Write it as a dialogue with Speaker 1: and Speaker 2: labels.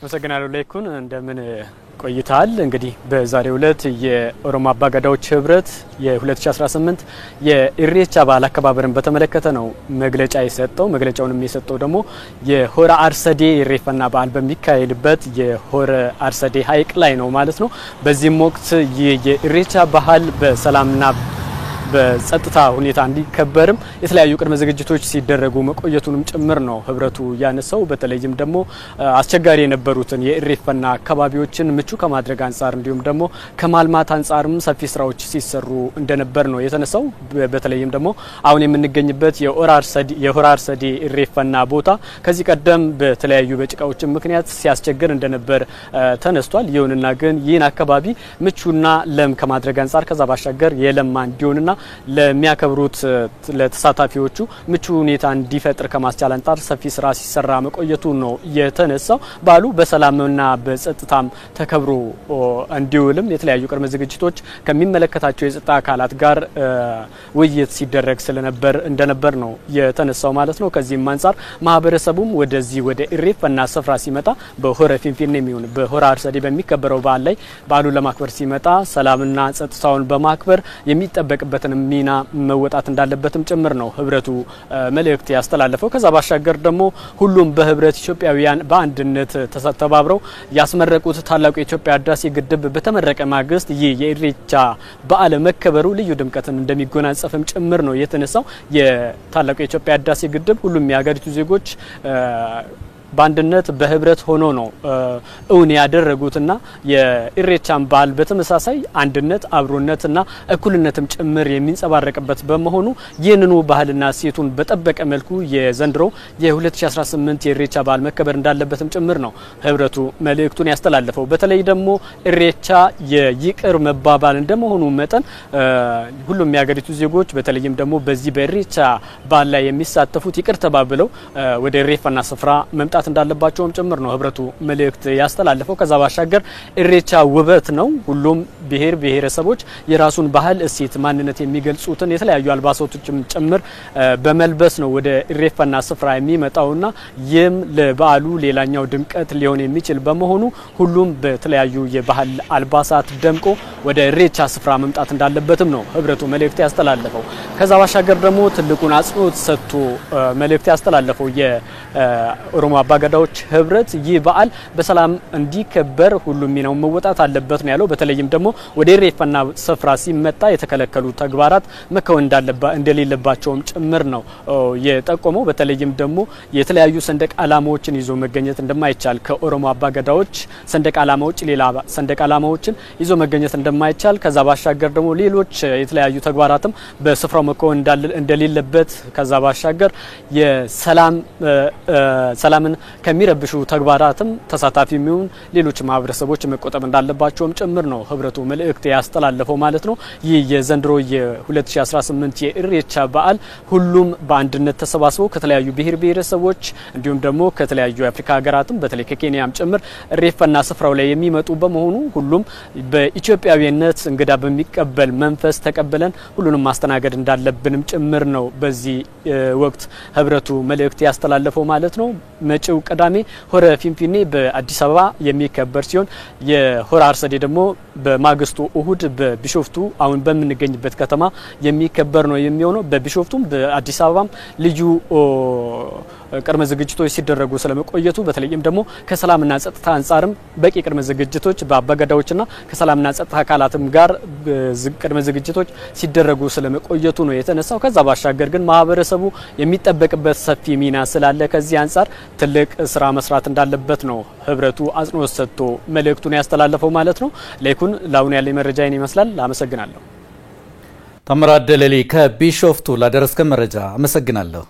Speaker 1: መሰግናለሁ ለይኩን እንደምን ቆይታል። እንግዲህ በዛሬው ዕለት የኦሮሞ አባገዳዎች ህብረት የ2018 የኢሬቻ በዓል አከባበርን በተመለከተ ነው መግለጫ የሰጠው። መግለጫውንም የሰጠው ደግሞ የሆረ አርሰዴ ኢሬፈና በዓል በሚካሄድበት የሆረ አርሰዴ ሐይቅ ላይ ነው ማለት ነው። በዚህም ወቅት የኢሬቻ በዓል በሰላምና በጸጥታ ሁኔታ እንዲከበርም የተለያዩ ቅድመ ዝግጅቶች ሲደረጉ መቆየቱንም ጭምር ነው ህብረቱ ያነሳው። በተለይም ደግሞ አስቸጋሪ የነበሩትን የኢሬፈና አካባቢዎችን ምቹ ከማድረግ አንጻር እንዲሁም ደግሞ ከማልማት አንጻርም ሰፊ ስራዎች ሲሰሩ እንደነበር ነው የተነሳው። በተለይም ደግሞ አሁን የምንገኝበት የሆረ አርሰዴ ኢሬፈና ቦታ ከዚህ ቀደም በተለያዩ በጭቃዎች ምክንያት ሲያስቸግር እንደነበር ተነስቷል። ይሁንና ግን ይህን አካባቢ ምቹና ለም ከማድረግ አንጻር ከዛ ባሻገር የለማ እንዲሆንና ለሚያከብሩት ለተሳታፊዎቹ ምቹ ሁኔታ እንዲፈጥር ከማስቻል አንጻር ሰፊ ስራ ሲሰራ መቆየቱ ነው የተነሳው። በዓሉ በሰላምና በጸጥታም ተከብሮ እንዲውልም የተለያዩ ቅድመ ዝግጅቶች ከሚመለከታቸው የጸጥታ አካላት ጋር ውይይት ሲደረግ እንደነበር ነው የተነሳው ማለት ነው። ከዚህም አንጻር ማህበረሰቡም ወደዚህ ወደ ኢሬፈና ስፍራ ሲመጣ በሆረ ፊንፊኔ የሚሆን በሆረ አርሰዴ በሚከበረው በዓል ላይ በዓሉን ለማክበር ሲመጣ ሰላምና ጸጥታውን በማክበር የሚጠበቅበት ሚና መወጣት እንዳለበትም ጭምር ነው ህብረቱ መልእክት ያስተላለፈው። ከዛ ባሻገር ደግሞ ሁሉም በህብረት ኢትዮጵያውያን በአንድነት ተባብረው ያስመረቁት ታላቁ የኢትዮጵያ ህዳሴ ግድብ በተመረቀ ማግስት ይህ የኢሬቻ በዓል መከበሩ ልዩ ድምቀትን እንደሚጎናጸፍም ጭምር ነው የተነሳው። የታላቁ የኢትዮጵያ ህዳሴ ግድብ ሁሉም የሀገሪቱ ዜጎች በአንድነት በህብረት ሆኖ ነው እውን ያደረጉትና የኢሬቻን በዓል በተመሳሳይ አንድነት አብሮነትና እኩልነትም ጭምር የሚንጸባረቅበት በመሆኑ ይህንኑ ባህልና እሴቱን በጠበቀ መልኩ የዘንድሮ የ2018 የኢሬቻ በዓል መከበር እንዳለበትም ጭምር ነው ህብረቱ መልእክቱን ያስተላለፈው። በተለይ ደግሞ ኢሬቻ የይቅር መባባል እንደመሆኑ መጠን ሁሉም የሀገሪቱ ዜጎች በተለይም ደግሞ በዚህ በኢሬቻ በዓል ላይ የሚሳተፉት ይቅር ተባብለው ወደ ኢሬፈና ስፍራ መምጣት እንዳለባቸውም ጭምር ነው ህብረቱ መልእክት ያስተላለፈው። ከዛ ባሻገር ኢሬቻ ውበት ነው። ሁሉም ብሔር ብሔረሰቦች የራሱን ባህል እሴት ማንነት የሚገልጹትን የተለያዩ አልባሳቶችም ጭምር በመልበስ ነው ወደ ኢሬፈና ስፍራ የሚመጣውና ይህም ለበዓሉ ሌላኛው ድምቀት ሊሆን የሚችል በመሆኑ ሁሉም በተለያዩ የባህል አልባሳት ደምቆ ወደ ኢሬቻ ስፍራ መምጣት እንዳለበትም ነው ህብረቱ መልእክት ያስተላለፈው። ከዛ ባሻገር ደግሞ ትልቁን አጽንኦት ሰጥቶ መልእክት ያስተላለፈው የኦሮሞ አባገዳዎች ህብረት ይህ በዓል በሰላም እንዲከበር ሁሉም ሚናው መወጣት አለበት ነው ያለው። በተለይም ደግሞ ወደ ኢሬፈና ስፍራ ሲመጣ የተከለከሉ ተግባራት መከወን እንደሌለባቸውም ጭምር ነው የጠቆመው። በተለይም ደግሞ የተለያዩ ሰንደቅ ዓላማዎችን ይዞ መገኘት እንደማይቻል ከኦሮሞ አባገዳዎች ሰንደቅ ዓላማዎች ሌላ ሰንደቅ ዓላማዎችን ይዞ መገኘት እንደማይቻል ከዛ ባሻገር ደግሞ ሌሎች የተለያዩ ተግባራትም በስፍራው መከወን እንደሌለበት ከዛ ባሻገር ሰላምን ከሚረብሹ ተግባራትም ተሳታፊ የሚሆን ሌሎች ማህበረሰቦች መቆጠብ እንዳለባቸውም ጭምር ነው ህብረቱ መልእክት ያስተላለፈው ማለት ነው። ይህ የዘንድሮ የ2018 የኢሬቻ በዓል ሁሉም በአንድነት ተሰባስበው ከተለያዩ ብሔር ብሔረሰቦች እንዲሁም ደግሞ ከተለያዩ የአፍሪካ ሀገራትም በተለይ ከኬንያም ጭምር ኢሬፈና ስፍራው ላይ የሚመጡ በመሆኑ ሁሉም በኢትዮጵያዊነት እንግዳ በሚቀበል መንፈስ ተቀበለን ሁሉንም ማስተናገድ እንዳለብንም ጭምር ነው በዚህ ወቅት ህብረቱ መልእክት ያስተላለፈው ማለት ነው። መጪው ቅዳሜ ሆረ ፊንፊኔ በአዲስ አበባ የሚከበር ሲሆን የሆረ አርሰዴ ደግሞ በማግስቱ እሁድ በቢሾፍቱ አሁን በምንገኝበት ከተማ የሚከበር ነው የሚሆነው። በቢሾፍቱም በአዲስ አበባም ልዩ ቅድመ ዝግጅቶች ሲደረጉ ስለመቆየቱ በተለይም ደግሞ ከሰላምና ጸጥታ አንጻርም በቂ ቅድመ ዝግጅቶች በአባገዳዎችና ከሰላምና ጸጥታ አካላትም ጋር ቅድመ ዝግጅቶች ሲደረጉ ስለመቆየቱ ነው የተነሳው። ከዛ ባሻገር ግን ማህበረሰቡ የሚጠበቅበት ሰፊ ሚና ስላለ ከዚህ አንጻር ትልቅ ስራ መስራት እንዳለበት ነው ህብረቱ አጽንኦት ሰጥቶ መልእክቱን ያስተላለፈው ማለት ነው። ለይኩን ላሁን ያለኝ መረጃ ይሄን ይመስላል። አመሰግናለሁ።
Speaker 2: ተምራት ደለሌ ከቢሾፍቱ ላደረስከን መረጃ አመሰግናለሁ።